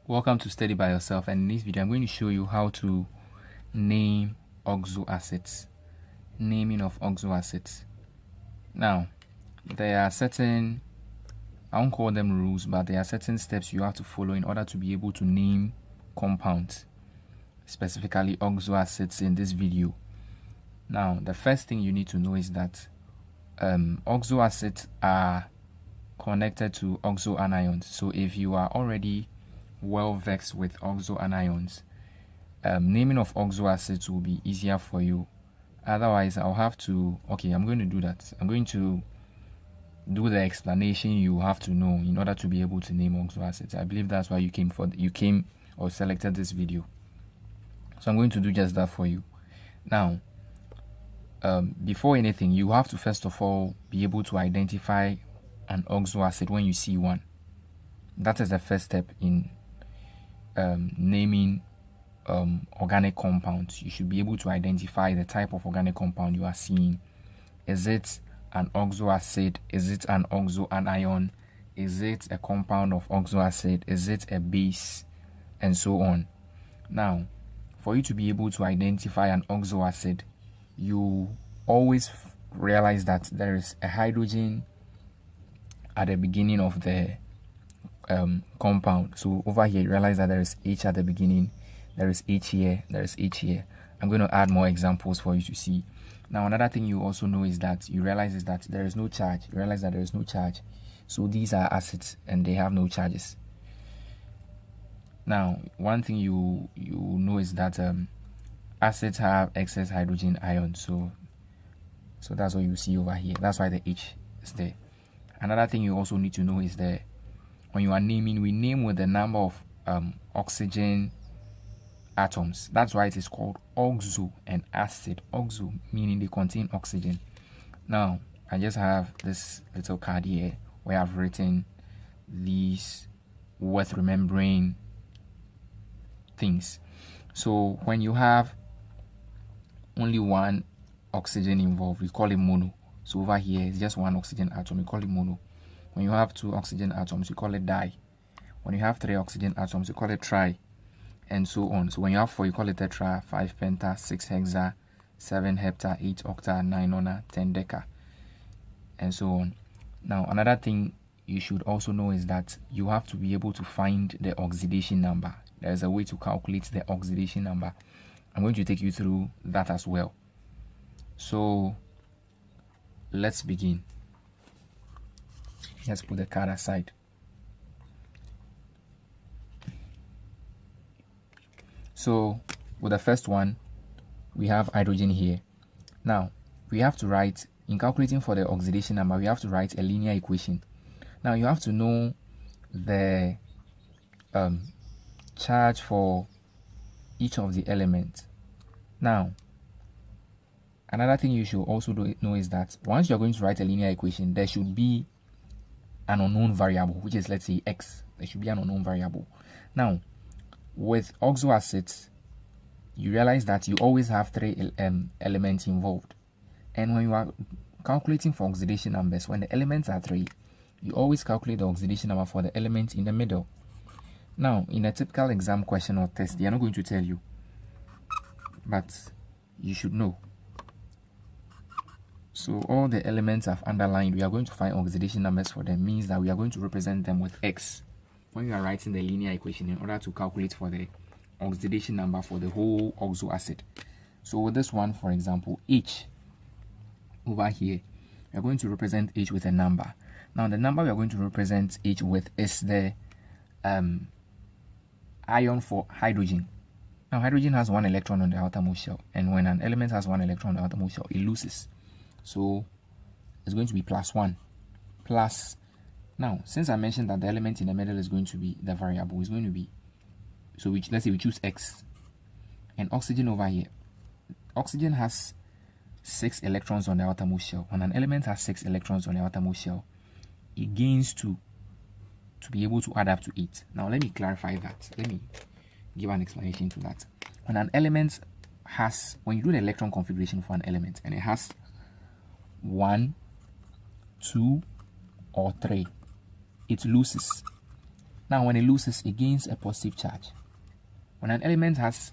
Welcome to Study by Yourself, and in this video I'm going to show you how to name oxo acids. Naming of oxo acids. Now, there are certain, I won't call them rules, but there are certain steps you have to follow in order to be able to name compounds, specifically oxo acids in this video. Now, the first thing you need to know is that oxo acids are connected to oxo anions. So if you are already well vexed with oxo anions, naming of oxo acids will be easier for you. Otherwise, I'll have to, I'm going to do that. I'm going to do the explanation you have to know in order to be able to name oxo acids. I believe that's why you came or selected this video. So I'm going to do just that for you. Now, before anything, you have to first of all be able to identify an oxo acid when you see one. That is the first step in naming organic compounds. You should be able to identify the type of organic compound you are seeing. Is it an oxo acid? Is it an oxo anion? Is it a compound of oxo acid? Is it a base? And so on. Now, for you to be able to identify an oxo acid, you always realize that there is a hydrogen at the beginning of the compound. So over here you realize that there is H at the beginning, there is H here, there is H here. I'm going to add more examples for you to see. Now another thing you also know is that you realize is that there is no charge. You realize that there is no charge. So these are acids and they have no charges. Now one thing you know is that acids have excess hydrogen ions. So that's what you see over here. That's why the H is there. Another thing you also need to know is that when you are naming, we name with the number of oxygen atoms. That's why it is called oxo and acid. Oxo meaning they contain oxygen. Now, I just have this little card here where I've written these worth remembering things. So when you have only one oxygen involved, we call it mono. So over here it's just one oxygen atom, we call it mono. When you have 2 oxygen atoms, you call it di. When you have 3 oxygen atoms, you call it tri, and so on. So when you have 4, you call it tetra, 5 penta, 6 hexa, 7 hepta, 8 octa, 9 nona, 10 deca, and so on. Now, another thing you should also know is that you have to be able to find the oxidation number. There is a way to calculate the oxidation number. I'm going to take you through that as well. So let's begin. Let's put the card aside. So with the first one, we have hydrogen here. Now we have to write, in calculating for the oxidation number, we have to write a linear equation. Now you have to know the charge for each of the elements. Now another thing you should also know is that once you're going to write a linear equation, there should be an unknown variable, which is, let's say, x. There should be an unknown variable. Now with oxo acids, you realize that you always have 3 elements involved, and when you are calculating for oxidation numbers, when the elements are 3, you always calculate the oxidation number for the element in the middle. Now in a typical exam question or test, they are not going to tell you, but you should know. So all the elements I've underlined, we are going to find oxidation numbers for them, means that we are going to represent them with x when you are writing the linear equation in order to calculate for the oxidation number for the whole oxo acid. So with this one, for example, H over here, we are going to represent H with a number. Now the number we are going to represent H with is the ion for hydrogen. Now hydrogen has 1 electron on the outermost shell, and when an element has 1 electron on the outermost shell, it loses. So it's going to be +1 plus. Now since I mentioned that the element in the middle is going to be the variable, is going to be, so let's say we choose x, and oxygen over here. Oxygen has 6 electrons on the outermost shell. When an element has 6 electrons on the outermost shell, it gains 2 to be able to add up to 8. Now let me clarify that. Let me give an explanation to that. When an element has, when you do the electron configuration for an element and it has 1, 2, or 3, it loses. Now when it loses, it gains a positive charge. When an element has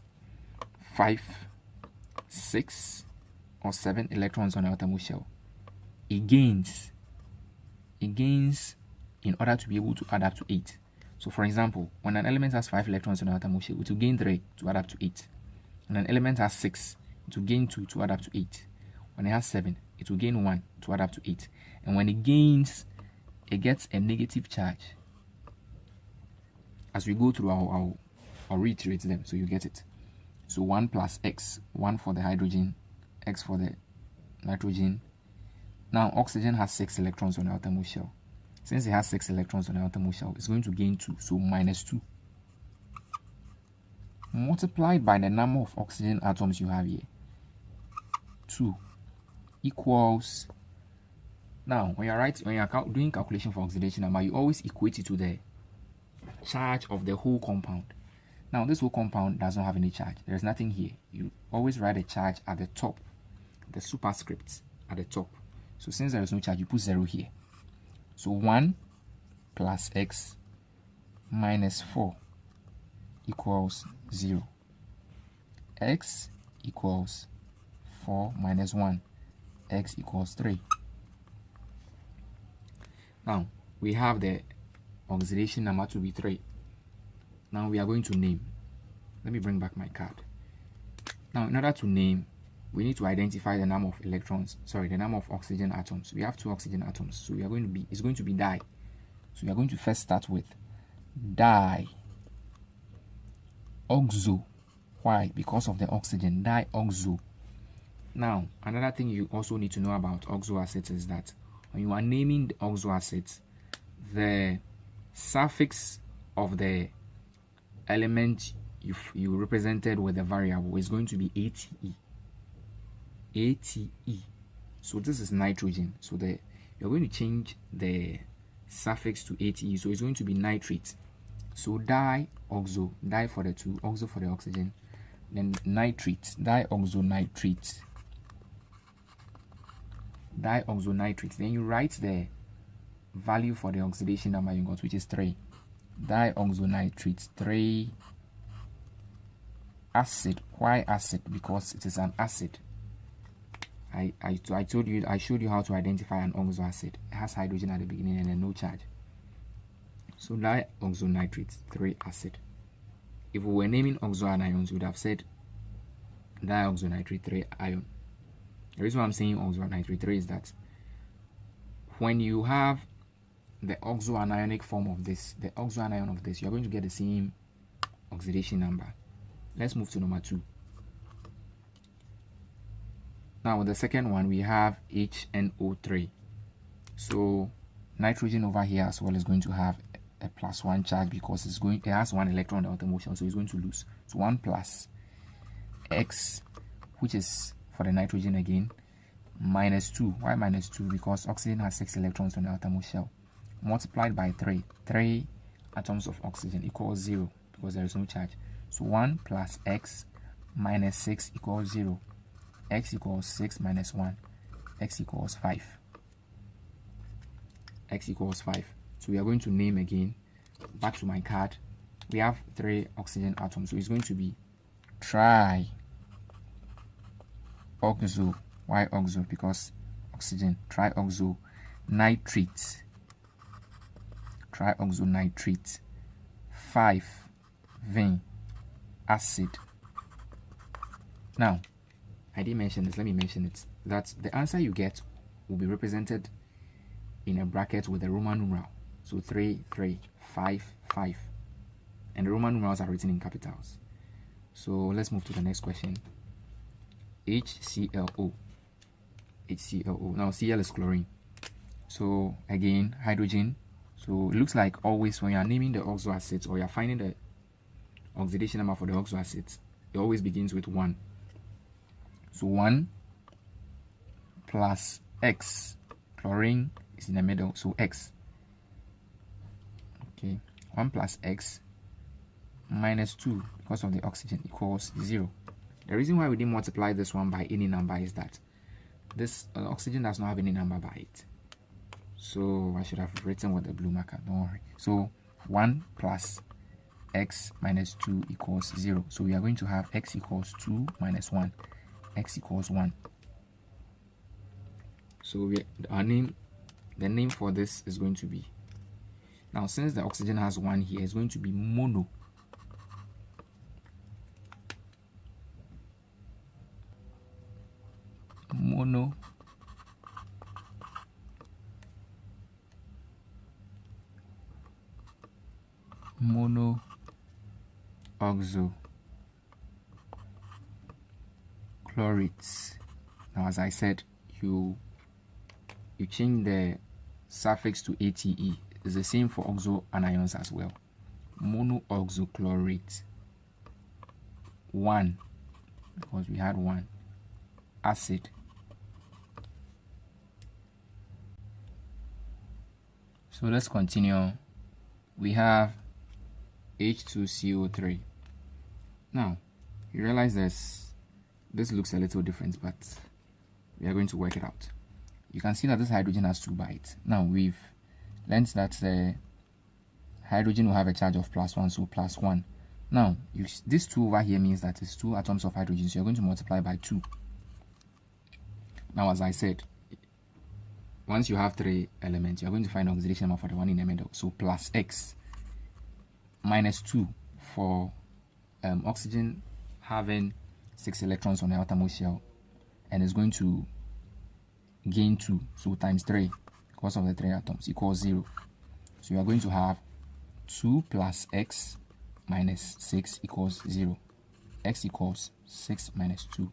5, 6, or 7 electrons on the outermost shell, it gains in order to be able to add up to 8. So for example, when an element has 5 electrons on the outermost shell, it will gain 3 to add up to 8. When an element has 6, it will gain 2 to add up to 8. When it has 7, it will gain 1 to add up to 8. And when it gains, it gets a negative charge. As we go through, I'll reiterate them so you get it. So 1 plus X, 1 for the hydrogen, X for the nitrogen. Now oxygen has 6 electrons on the outermost shell. Since it has 6 electrons on the outermost shell, it's going to gain 2, so minus 2. Multiplied by the number of oxygen atoms you have here. 2 equals, now when you're doing calculation for oxidation number, you always equate it to the charge of the whole compound. Now this whole compound does not have any charge. There's nothing here. You always write a charge at the top, the superscript at the top. So since there is no charge, you put 0 here. So 1 plus X minus 4 equals 0. X equals 4 minus 1. X equals 3. Now we have the oxidation number to be 3. Now we are going to name. Let me bring back my card. Now in order to name, we need to identify the number of the number of oxygen atoms. We have 2 oxygen atoms, so it's going to be di. So we are going to first start with di oxo. Why? Because of the oxygen, dioxo. Now another thing you also need to know about oxo acids is that when you are naming the oxo acids, the suffix of the element you represented with the variable is going to be ATE. ATE. So this is nitrogen. So you're going to change the suffix to ATE. So it's going to be nitrate. So dioxo, di for the 2, oxo for the oxygen, then nitrate, dioxonitrate. Dioxonitrate. Then you write the value for the oxidation number you got, which is 3. Dioxonitrate 3 acid. Why acid? Because it is an acid. I showed you how to identify an oxo acid. It has hydrogen at the beginning and then no charge. So dioxonitrate 3 acid. If we were naming oxo anions, we would have said dioxonitrate 3 ion. The reason why I'm saying oxonitrate 3 is that when you have the oxoanionic form of this, the oxoanion of this, you're going to get the same oxidation number. Let's move to number 2. Now with the second one, we have HNO3. So nitrogen over here as well is going to have a +1 charge because it has 1 electron on the outermost shell, so it's going to lose. So 1 plus X, which is for the nitrogen again, minus 2. Why minus 2? Because oxygen has 6 electrons on the outermost shell. Multiplied by 3. 3 atoms of oxygen equals 0 because there is no charge. So 1 plus X minus 6 equals 0. X equals 6 minus 1. X equals 5. X equals 5. So we are going to name again. Back to my card. We have 3 oxygen atoms. So it's going to be tri-oxo. Why oxo? Because oxygen. Tri-oxo nitrate. Tri-oxonitrate 5-vin acid. Now I didn't mention this, let me mention it, that the answer you get will be represented in a bracket with a Roman numeral. So 3, 3, 5, 5. And the Roman numerals are written in capitals. So let's move to the next question. HClO. HClO. Now Cl is chlorine. So again, hydrogen. So it looks like always when you are naming the oxo acids or you are finding the oxidation number for the oxo acids, it always begins with 1. So 1 plus X. Chlorine is in the middle, so X. Okay, 1 plus X minus 2 because of the oxygen equals 0. The reason why we didn't multiply this one by any number is that this oxygen does not have any number by it. So I should have written with the blue marker, don't worry. So 1 plus x minus 2 equals 0. So we are going to have x equals 2 minus 1, x equals 1. So the name for this is going to be, now since the oxygen has 1 here, it's going to be mono. Mono oxochlorides. Now, as I said, you change the suffix to ate. It's the same for oxo anions as well. Mono oxochlorate 1, because we had 1 acid. So let's continue. We have H2CO3. Now you realize this looks a little different, but we are going to work it out. You can see that this hydrogen has 2 by it. Now we've learned that the hydrogen will have a charge of +1, so +1. Now this 2 over here means that it's 2 atoms of hydrogen, so you're going to multiply by 2. Now, as I said, once you have 3 elements, you're going to find the oxidation number for the one in the middle. So plus x minus 2 for oxygen having 6 electrons on the outermost shell, and it's going to gain 2, so times 3 because of the 3 atoms equals 0. So you are going to have 2 plus x minus 6 equals 0. X equals 6 minus 2.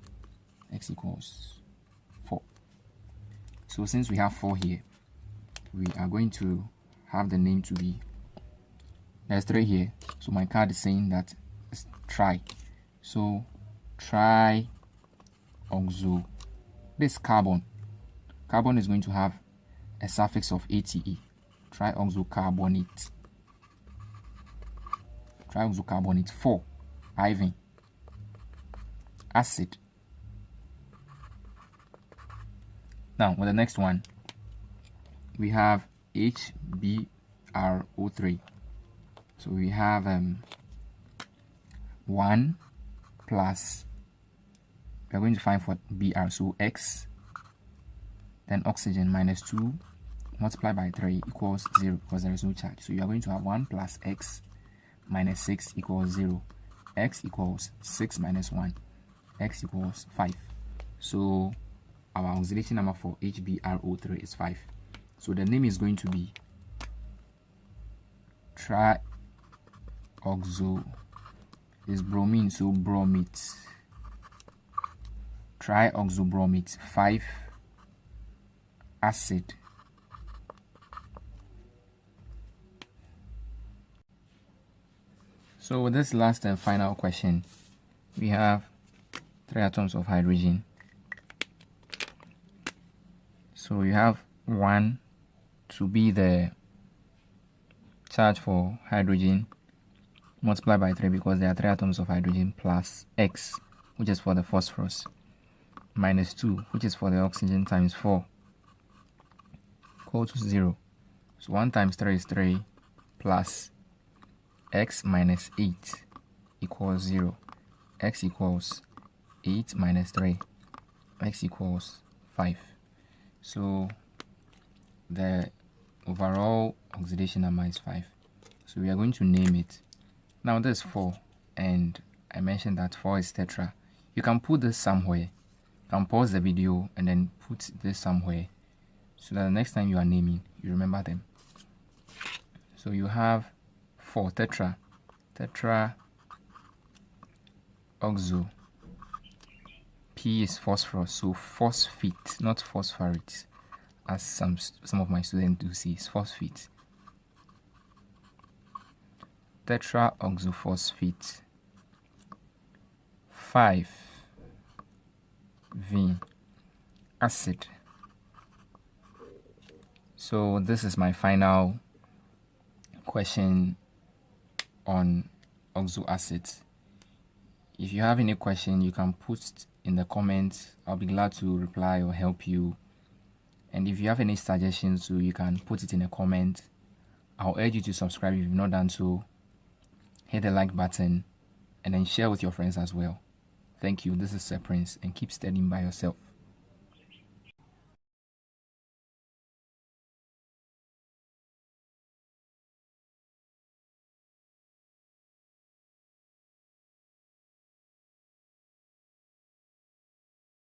X equals 4. So since we have 4 here, we are going to have the name to be, there's 3 here, so my card is saying that it's tri. So tri oxo, this carbon is going to have a suffix of ate, trioxocarbonate. Trioxocarbonate 4, Ivan, acid. Now with the next one, we have HBRO3. So we have 1 plus, we are going to find for Br, so x, then oxygen minus 2 multiplied by 3 equals 0, because there is no charge. So you are going to have 1 plus x minus 6 equals 0. X equals 6 minus 1. X equals 5. So our oxidation number for HBRO3 is 5. So the name is going to be trioxo, is bromine, so bromate. Trioxobromate 5 acid. So with this last and final question, we have 3 atoms of hydrogen. So you have 1 to be the charge for hydrogen, multiplied by 3 because there are 3 atoms of hydrogen, plus x, which is for the phosphorus, minus 2, which is for the oxygen, times 4 equal to 0. So 1 times 3 is 3, plus x minus 8 equals 0. X equals 8 minus 3. X equals 5. So the overall oxidation number is 5. So we are going to name it. Now this 4, and I mentioned that 4 is tetra. You can put this somewhere. You can pause the video and then put this somewhere, so that the next time you are naming, you remember them. So you have 4 tetra oxo. P is phosphorus, so phosphate, not phosphorate, as some of my students do see, is phosphate. Tetraoxophosphate 5 V acid. So this is my final question on oxo acids. If you have any question, you can put in the comments. I'll be glad to reply or help you. And if you have any suggestions, so you can put it in a comment. I'll urge you to subscribe if you've not done so. Hit the like button and then share with your friends as well. Thank you. This is Sir Prince, and keep studying by yourself.